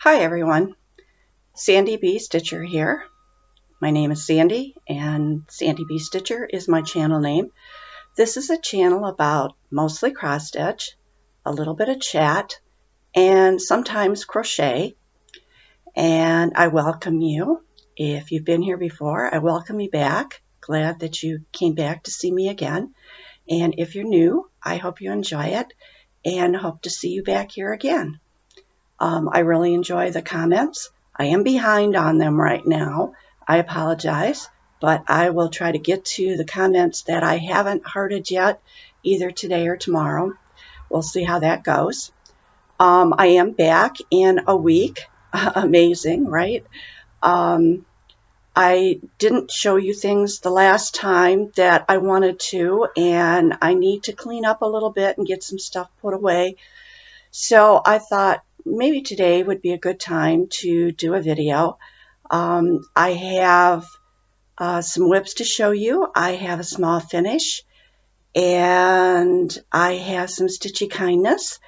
Hi everyone, Sandy B. Stitcher here. My name is Sandy and Sandy B. Stitcher is my channel name. This is a channel about mostly cross stitch, a little bit of chat, and sometimes crochet. And I welcome you. If you've been here before, I welcome you back. Glad that you came back to see me again. And if you're new, I hope you enjoy it and hope to see you back here again. I really enjoy the comments. I am behind on them right now. I apologize, but I will try to get to the comments that I haven't hearted yet, either today or tomorrow. We'll see how that goes. I am back in a week. Amazing, right? I didn't show you things the last time that I wanted to, and I need to clean up a little bit and get some stuff put away. So I thought maybe today would be a good time to do a video. I have some whips to show you. I have a small finish, and I have some stitchy kindness,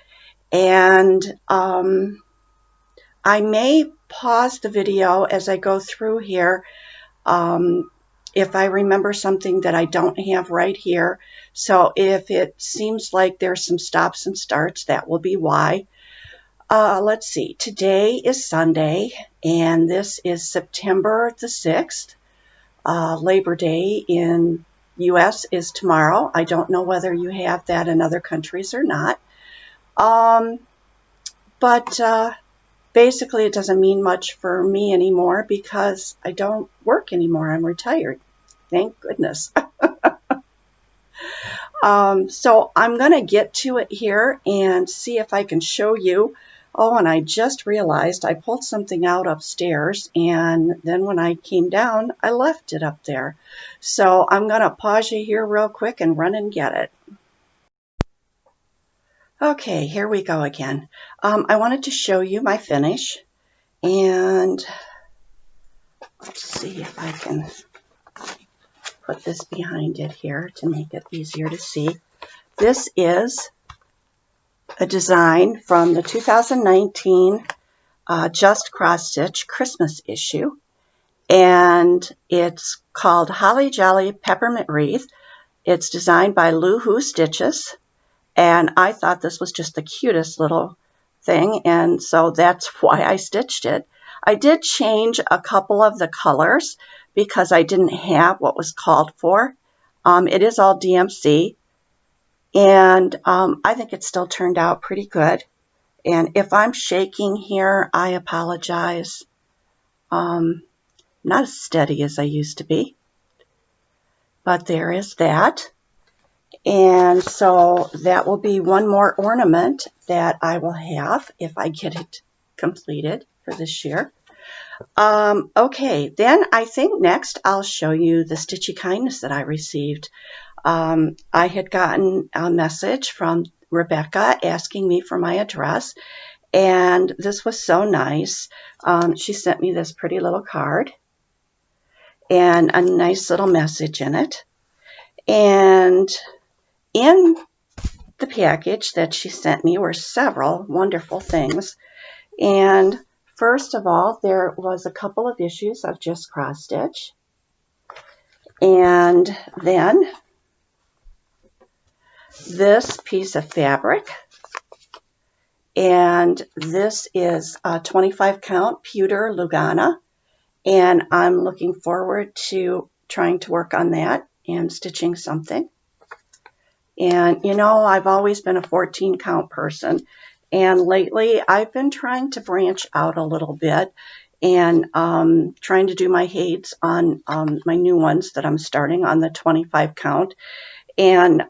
and I may pause the video as I go through here if I remember something that I don't have right here. So if it seems like there's some stops and starts, that will be why. Let's see, today is Sunday, and this is September the 6th. Labor Day in U.S. is tomorrow. I don't know whether you have that in other countries or not. But basically it doesn't mean much for me anymore because I don't work anymore. I'm retired. Thank goodness. So I'm going to get to it here and see if I can show you. Oh, and I just realized I pulled something out upstairs, and then when I came down, I left it up there. So I'm going to pause you here real quick and run and get it. Okay, here we go again. I wanted to show you my finish, and let's see if I can put this behind it here to make it easier to see. This is a design from the 2019 Just Cross Stitch Christmas issue, and it's called Holly Jolly Peppermint Wreath. It's designed by Lou Who Stitches, and I thought this was just the cutest little thing, and so that's why I stitched it. I did change a couple of the colors because I didn't have what was called for. It is all DMC, and I think it still turned out pretty good. And if I'm shaking here, I apologize. Not as steady as I used to be. But there is that. And so that will be one more ornament that I will have if I get it completed for this year. Okay, then I think next I'll show you the stitchy kindness that I received. I had gotten a message from Rebecca asking me for my address, and this was so nice. She sent me this pretty little card and a nice little message in it. And in the package that she sent me were several wonderful things. And first of all, there was a couple of issues of Just Cross Stitch. And then this piece of fabric, and this is a 25 count pewter Lugana, and I'm looking forward to trying to work on that and stitching something. And you know, I've always been a 14 count person, and lately I've been trying to branch out a little bit and trying to do my heights on my new ones that I'm starting on the 25 count. And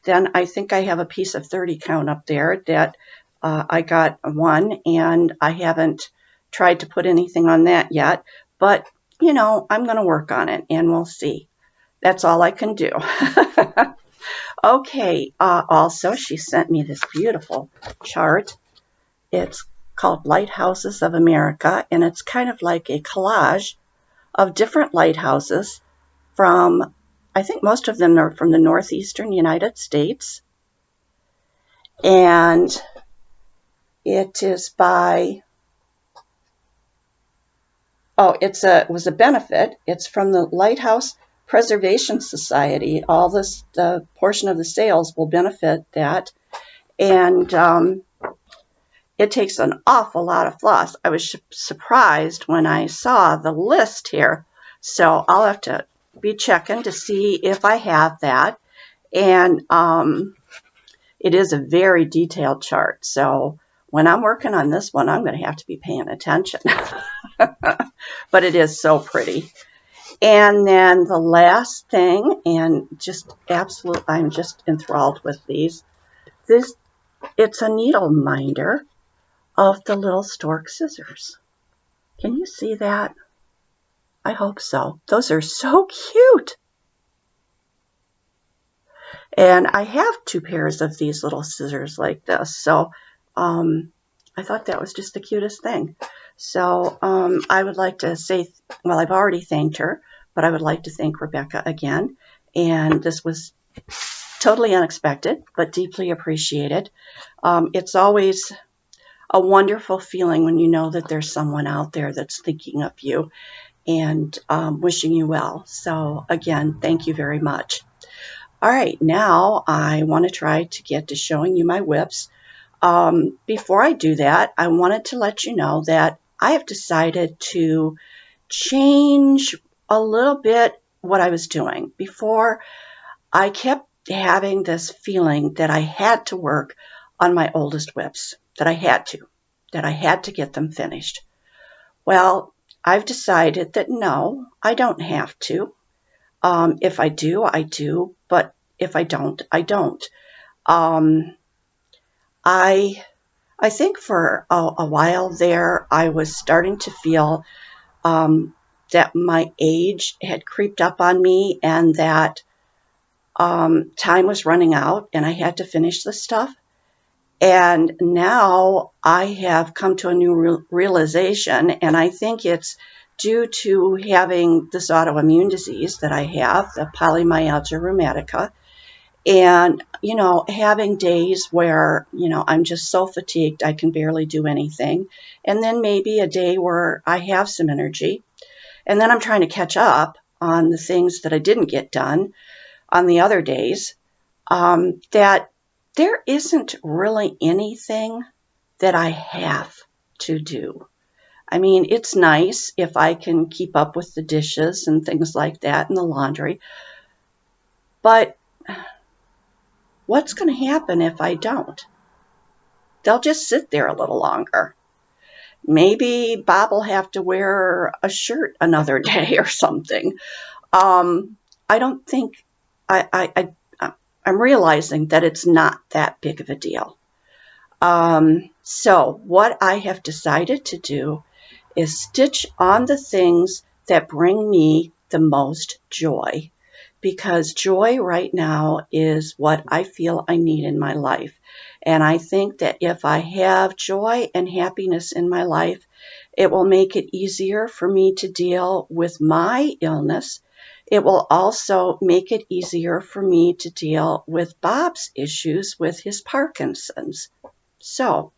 then I think I have a piece of 30 count up there that I got one, and I haven't tried to put anything on that yet. But, you know, I'm going to work on it, and we'll see. That's all I can do. Okay, also she sent me this beautiful chart. It's called Lighthouses of America, and it's kind of like a collage of different lighthouses from, I think most of them are from the northeastern United States. And it is by Oh, it was a benefit. It's from the Lighthouse Preservation Society. All this, the portion of the sales will benefit that. And it takes an awful lot of floss. I was surprised when I saw the list here. So I'll have to be checking to see if I have that. And it is a very detailed chart. So when I'm working on this one, I'm going to have to be paying attention. But it is so pretty. And then the last thing, and just absolute, I'm just enthralled with these. It's a needle minder of the little stork scissors. Can you see that? I hope so. Those are so cute. And I have 2 pairs of these little scissors like this. So I thought that was just the cutest thing. So I would like to say, well, I've already thanked her, but I would like to thank Rebecca again. And this was totally unexpected, but deeply appreciated. It's always a wonderful feeling when you know that there's someone out there that's thinking of you and wishing you well. So again, thank you very much. All right, now I want to try to get to showing you my whips. Before I do that, I wanted to let you know that I have decided to change a little bit what I was doing. Before, I kept having this feeling that I had to work on my oldest whips, that I had to get them finished. Well, I've decided that no, I don't have to. If I do, I do, but if I don't, I don't. I think for a while there, I was starting to feel that my age had creeped up on me and that time was running out and I had to finish this stuff. And now I have come to a new realization, and I think it's due to having this autoimmune disease that I have, the polymyalgia rheumatica, and, having days where, I'm just so fatigued I can barely do anything, and then maybe a day where I have some energy, and then I'm trying to catch up on the things that I didn't get done on the other days, that there isn't really anything that I have to do. I mean, it's nice if I can keep up with the dishes and things like that and the laundry, but what's going to happen if I don't? They'll just sit there a little longer. Maybe Bob will have to wear a shirt another day or something. I don't think I'm realizing that it's not that big of a deal. So what I have decided to do is stitch on the things that bring me the most joy, because joy right now is what I feel I need in my life. And I think that if I have joy and happiness in my life, it will make it easier for me to deal with my illness. It will also make it easier for me to deal with Bob's issues with his Parkinson's. So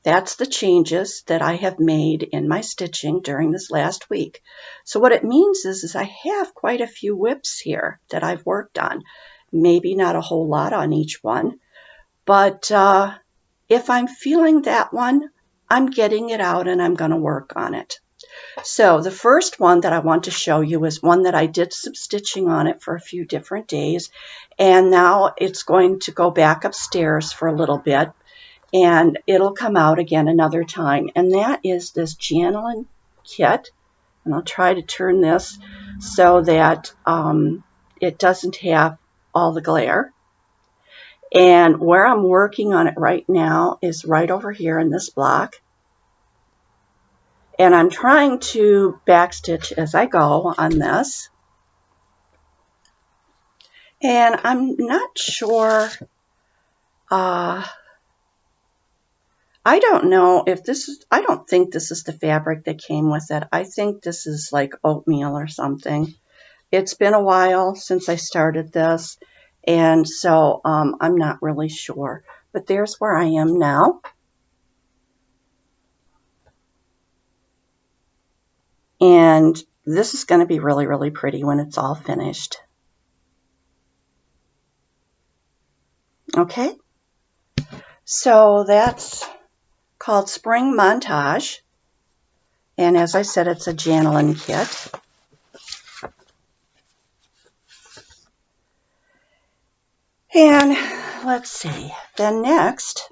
that's the changes that I have made in my stitching during this last week. So what it means is I have quite a few whips here that I've worked on. Maybe not a whole lot on each one, but if I'm feeling that one, I'm getting it out and I'm going to work on it. So the first one that I want to show you is one that I did some stitching on it for a few different days, and now it's going to go back upstairs for a little bit, and it'll come out again another time. And that is this Janelin kit, and I'll try to turn this so that it doesn't have all the glare. And where I'm working on it right now is right over here in this block. And I'm trying to backstitch as I go on this. And I'm not sure, I don't know if this is, I don't think this is the fabric that came with it. I think this is like oatmeal or something. It's been a while since I started this, and so I'm not really sure. But there's where I am now. And this is going to be really, really pretty when it's all finished. Okay, so that's called Spring Montage. And as I said, it's a Janelin kit. And let's see, then next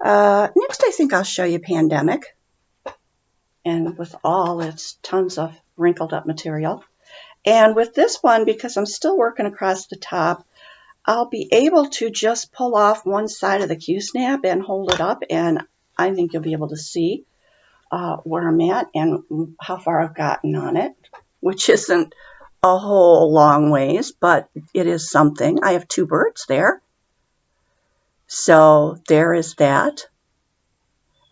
I think I'll show you Pandemic. And with all its tons of wrinkled up material. And with this one, because I'm still working across the top, I'll be able to just pull off one side of the Q-snap and hold it up, and I think you'll be able to see where I'm at and how far I've gotten on it, which isn't a whole long ways, but it is something. I have 2 birds there. So there is that.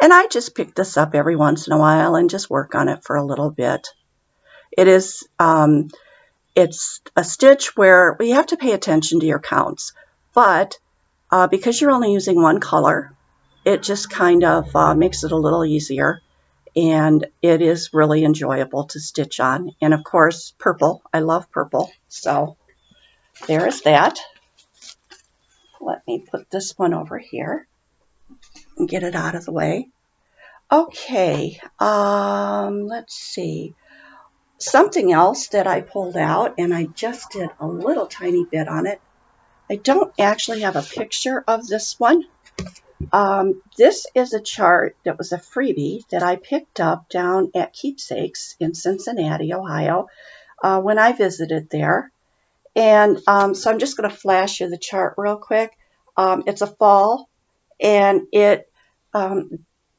And I just pick this up every once in a while and just work on it for a little bit. It is, it's a stitch where you have to pay attention to your counts, but because you're only using one color, it just kind of makes it a little easier, and it is really enjoyable to stitch on. And of course, purple. I love purple. So there is that. Let me put this one over here and get it out of the way. Okay, let's see. Something else that I pulled out, and I just did a little tiny bit on it. I don't actually have a picture of this one. This is a chart that was a freebie that I picked up down at Keepsakes in Cincinnati, Ohio, when I visited there. And so I'm just going to flash you the chart real quick. It's a fall, and it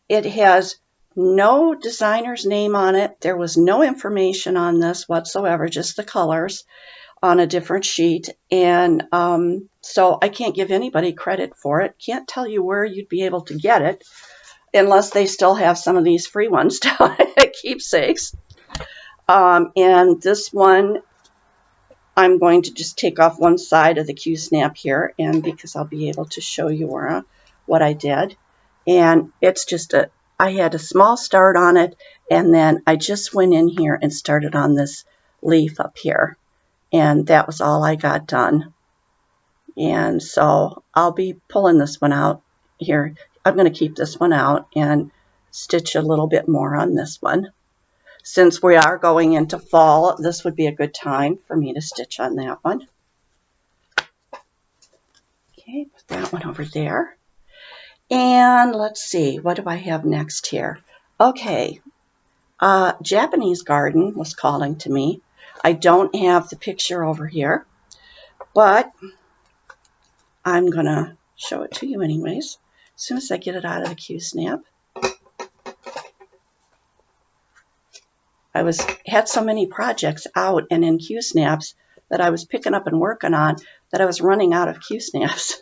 has no designer's name on it. There was no information on this whatsoever, just the colors on a different sheet. And so I can't give anybody credit for it. Can't tell you where you'd be able to get it unless they still have some of these free ones down at Keepsakes. And this one, I'm going to just take off one side of the Q-snap here, and because I'll be able to show you what I did. And it's just I had a small start on it, and then I just went in here and started on this leaf up here. And that was all I got done. And so I'll be pulling this one out here. I'm going to keep this one out and stitch a little bit more on this one. Since we are going into fall, this would be a good time for me to stitch on that one. Okay, put that one over there. And let's see, what do I have next here? Okay, Japanese Garden was calling to me. I don't have the picture over here, but I'm going to show it to you anyways, as soon as I get it out of the Q-snap. I had so many projects out and in Q-snaps that I was picking up and working on that I was running out of Q-snaps.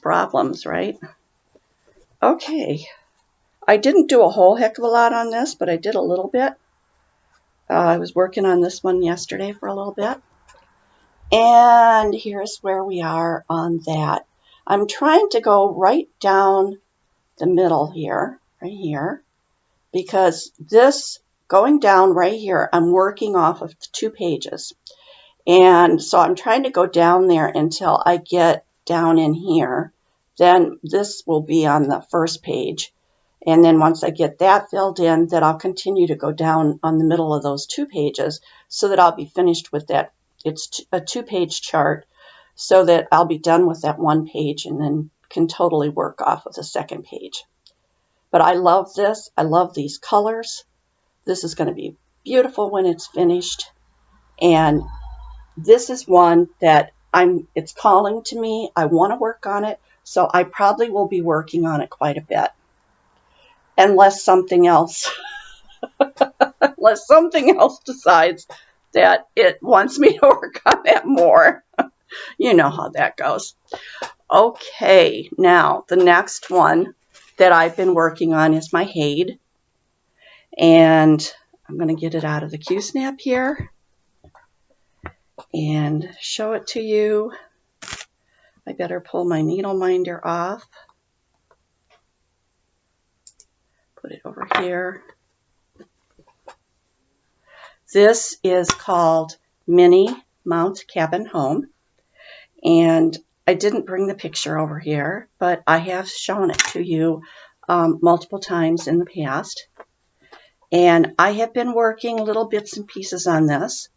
Problems, right? Okay. I didn't do a whole heck of a lot on this, but I did a little bit. I was working on this one yesterday for a little bit. And here's where we are on that. I'm trying to go right down the middle here, right here, because this going down right here, I'm working off of 2 pages. And so I'm trying to go down there until I get down in here. Then this will be on the first page. And then once I get that filled in, then I'll continue to go down on the middle of those 2 pages so that I'll be finished with that. It's a 2-page chart, so that I'll be done with that 1 page and then can totally work off of the 2nd page. But I love this. I love these colors. This is going to be beautiful when it's finished. And this is one that it's calling to me. I want to work on it, so I probably will be working on it quite a bit. Unless something else decides that it wants me to work on that more. You know how that goes. Okay, now the next one that I've been working on is my Hade. And I'm going to get it out of the Q-snap here and show it to you. I better pull my needle minder off. put it over here. This is called Mini Mount Cabin Home, and I didn't bring the picture over here, but I have shown it to you multiple times in the past. And I have been working little bits and pieces on this.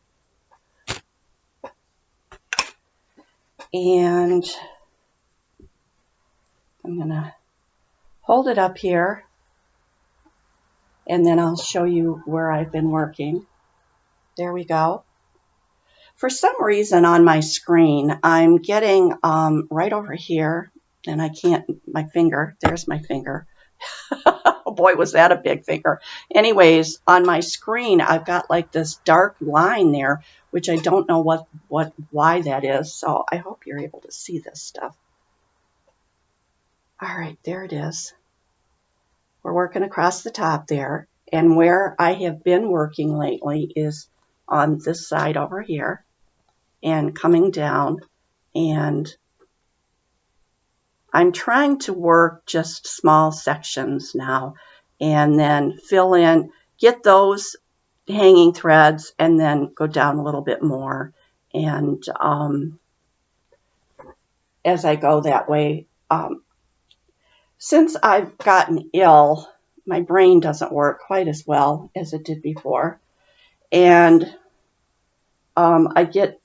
And I'm going to hold it up here, and then I'll show you where I've been working. There we go. For some reason on my screen, I'm getting right over here, and I can't, my finger, there's my finger. Oh boy, was that a big finger. Anyways, on my screen, I've got like this dark line there, which I don't know why that is. So I hope you're able to see this stuff. All right, there it is. We're working across the top there. And where I have been working lately is on this side over here and coming down, and I'm trying to work just small sections now and then fill in, get those hanging threads, and then go down a little bit more. And as I go that way, since I've gotten ill, my brain doesn't work quite as well as it did before. And I get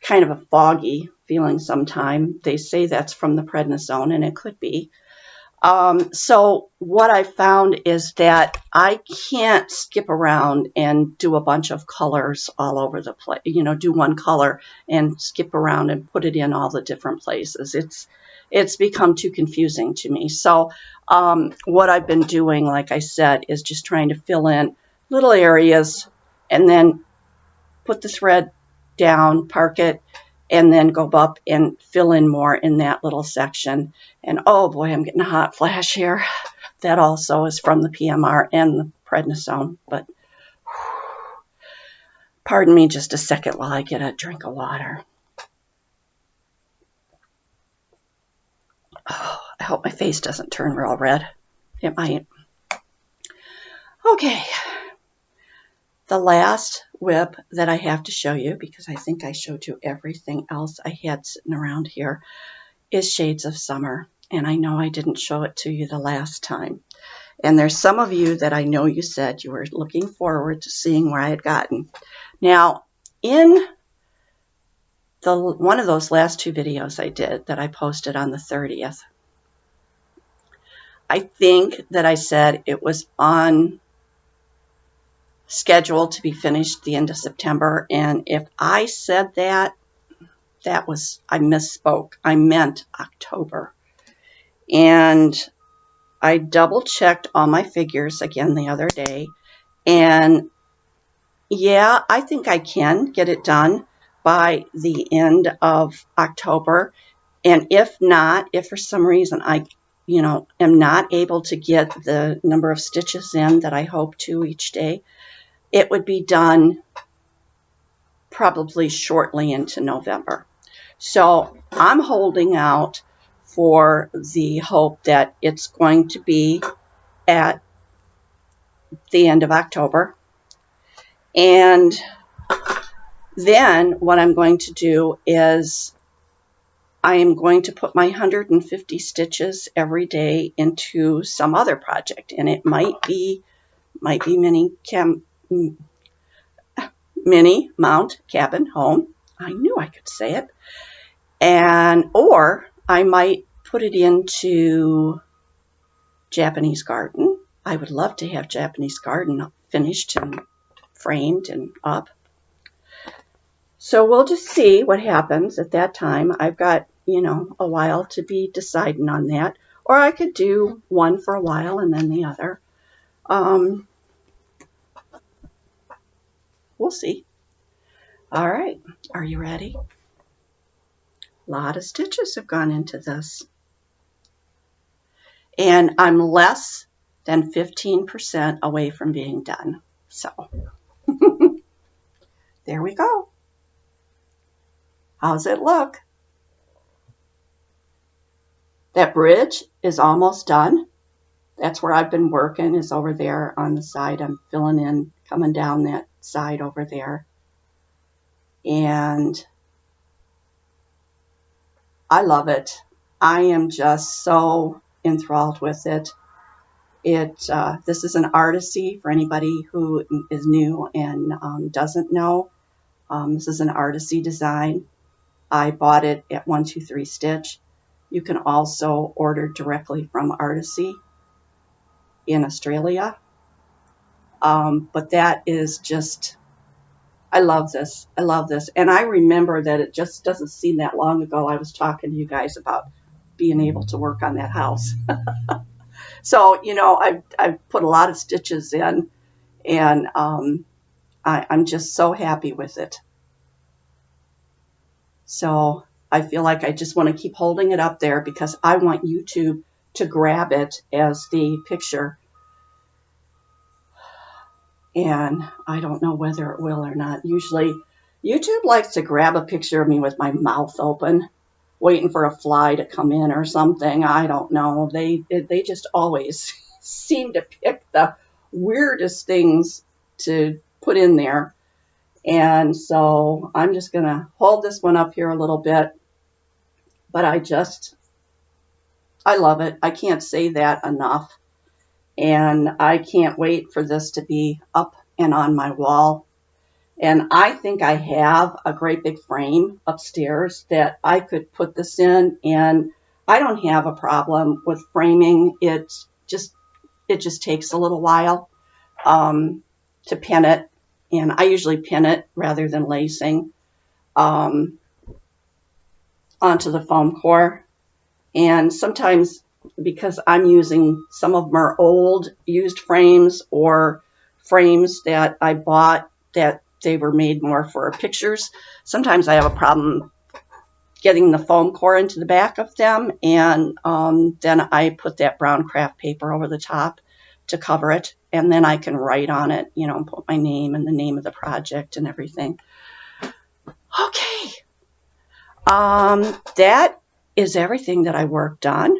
kind of a foggy feeling sometime. They say that's from the prednisone, and it could be. So what I found is that I can't skip around and do a bunch of colors all over the place, do one color and skip around and put it in all the different places. It's become too confusing to me. So what I've been doing, like I said, is just trying to fill in little areas and then put the thread down, park it, and then go up and fill in more in that little section. And oh boy, I'm getting a hot flash here. That also is from the PMR and the prednisone. But pardon me just a second while I get a drink of water. Oh, I hope my face doesn't turn real red. It might. Okay. The last whip that I have to show you, because I think I showed you everything else I had sitting around here, is Shades of Summer. And I know I didn't show it to you the last time. And there's some of you that I know you said you were looking forward to seeing where I had gotten. Now, in one of those last two videos I did that I posted on the 30th, I think that I said it was on scheduled to be finished the end of September, and if I said that, I misspoke. I meant October. And I double checked all my figures again the other day, and yeah, I think I can get it done by the end of October. And if not, if for some reason I am not able to get the number of stitches in that I hope to each day, it would be done probably shortly into November. So I'm holding out for the hope that it's going to be at the end of October. And then what I'm going to do is I am going to put my 150 stitches every day into some other project. And it might be Mini Mount Cabin Home. I knew I could say it. Or I might put it into Japanese Garden. I would love to have Japanese Garden finished and framed and up. So we'll just see what happens at that time. I've got, a while to be deciding on that. Or I could do one for a while and then the other. We'll see. All right, are you ready? A lot of stitches have gone into this. And I'm less than 15% away from being done. So, there we go. How's it look? That bridge is almost done. That's where I've been working, is over there on the side. I'm filling in, coming down that side over there. And I love it. I am just so enthralled with it. This is an Artisy for anybody who is new and doesn't know. This is an Artisy design. I bought it at 123 Stitch. You can also order directly from Artisy in Australia. But that is just, I love this. I love this. And I remember that it just doesn't seem that long ago I was talking to you guys about being able to work on that house. So, you know, I've put a lot of stitches in, and I'm just so happy with it. So I feel like I just want to keep holding it up there because I want YouTube to grab it as the picture. And I don't know whether it will or not. Usually YouTube likes to grab a picture of me with my mouth open, waiting for a fly to come in or something. I don't know. They just always seem to pick the weirdest things to put in there. And so I'm just going to hold this one up here a little bit. But I love it. I can't say that enough. And I can't wait for this to be up and on my wall. And I think I have a great big frame upstairs that I could put this in, and I don't have a problem with framing. It just takes a little while to pin it, and I usually pin it rather than lacing onto the foam core. And sometimes, because I'm using, some of them are old used frames or frames that I bought that they were made more for pictures, sometimes I have a problem getting the foam core into the back of them, and then I put that brown craft paper over the top to cover it, and then I can write on it, you know, and put my name and the name of the project and everything. Okay, that is everything that I worked on.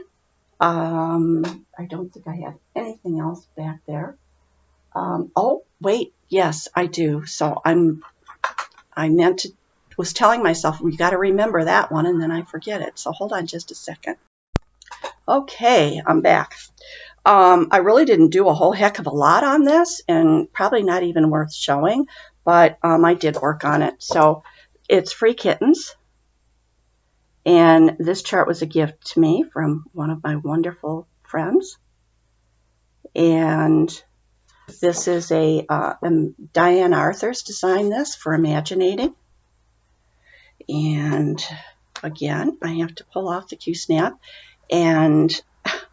I don't think I have anything else back there. Oh, wait, yes, I do. So was telling myself, we got to remember that one, and then I forget it. So hold on just a second. Okay, I'm back. I really didn't do a whole heck of a lot on this, and probably not even worth showing, but I did work on it. So it's Free Kittens. And this chart was a gift to me from one of my wonderful friends. And this is Diane Arthur's designed this for Imaginating. And again, I have to pull off the Q-snap. And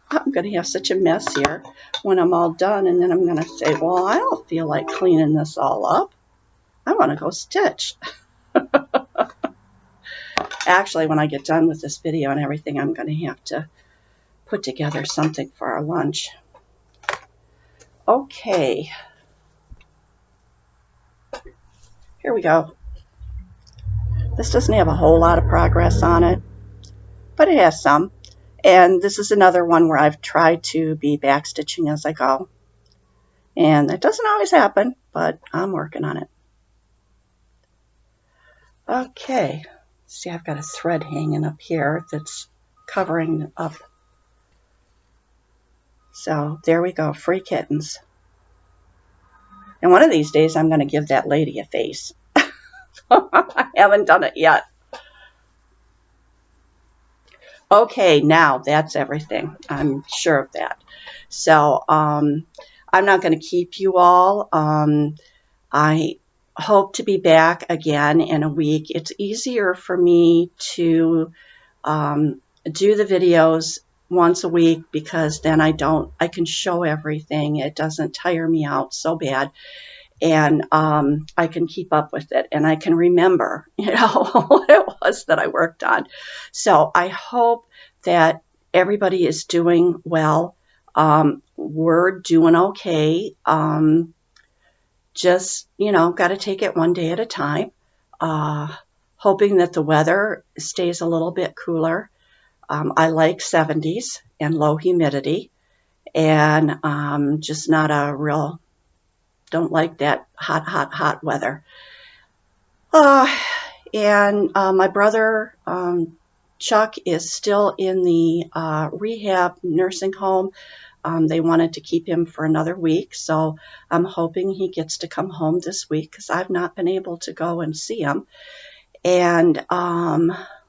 I'm going to have such a mess here when I'm all done. And then I'm going to say, well, I don't feel like cleaning this all up. I want to go stitch. Actually, when I get done with this video and everything, I'm going to have to put together something for our lunch. Okay. Here we go. This doesn't have a whole lot of progress on it, but it has some. And this is another one where I've tried to be backstitching as I go. And that doesn't always happen, but I'm working on it. Okay. See, I've got a thread hanging up here that's covering up. So there we go, Free Kittens. And one of these days I'm going to give that lady a face. I haven't done it yet. Okay, now that's everything. I'm sure of that. So I'm not going to keep you all. I hope to be back again in a week. It's easier for me to do the videos once a week because then I can show everything. It doesn't tire me out so bad. And I can keep up with it, and I can remember, you know, what it was that I worked on. So I hope that everybody is doing well. We're doing okay. Just, you know, got to take it one day at a time. Hoping that the weather stays a little bit cooler. I like 70s and low humidity. and just not a real, don't like that hot weather. And my brother Chuck is still in the rehab nursing home. They wanted to keep him for another week, so I'm hoping he gets to come home this week because I've not been able to go and see him. And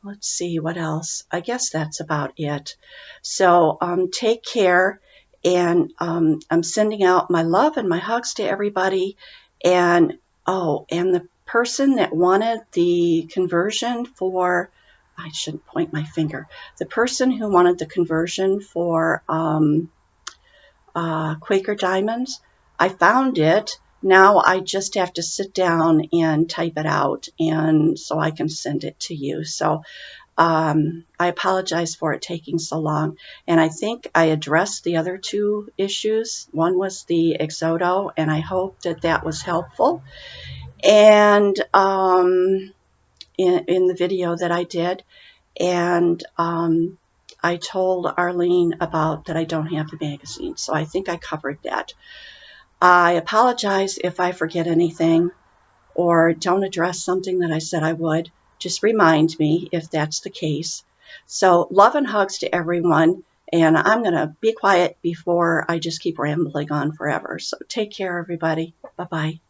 let's see what else. I guess that's about it. So take care, and I'm sending out my love and my hugs to everybody. And oh, and the person that wanted the conversion for, I shouldn't point my finger, the person who wanted the conversion for Quaker Diamonds, I found it. Now I just have to sit down and type it out, and so I can send it to you. So I apologize for it taking so long. And I think I addressed the other two issues. One was the Exodo, and I hope that that was helpful. And in the video that I did. And I told Arlene about that I don't have the magazine. So I think I covered that. I apologize if I forget anything or don't address something that I said I would. Just remind me if that's the case. So love and hugs to everyone. And I'm going to be quiet before I just keep rambling on forever. So take care, everybody. Bye-bye.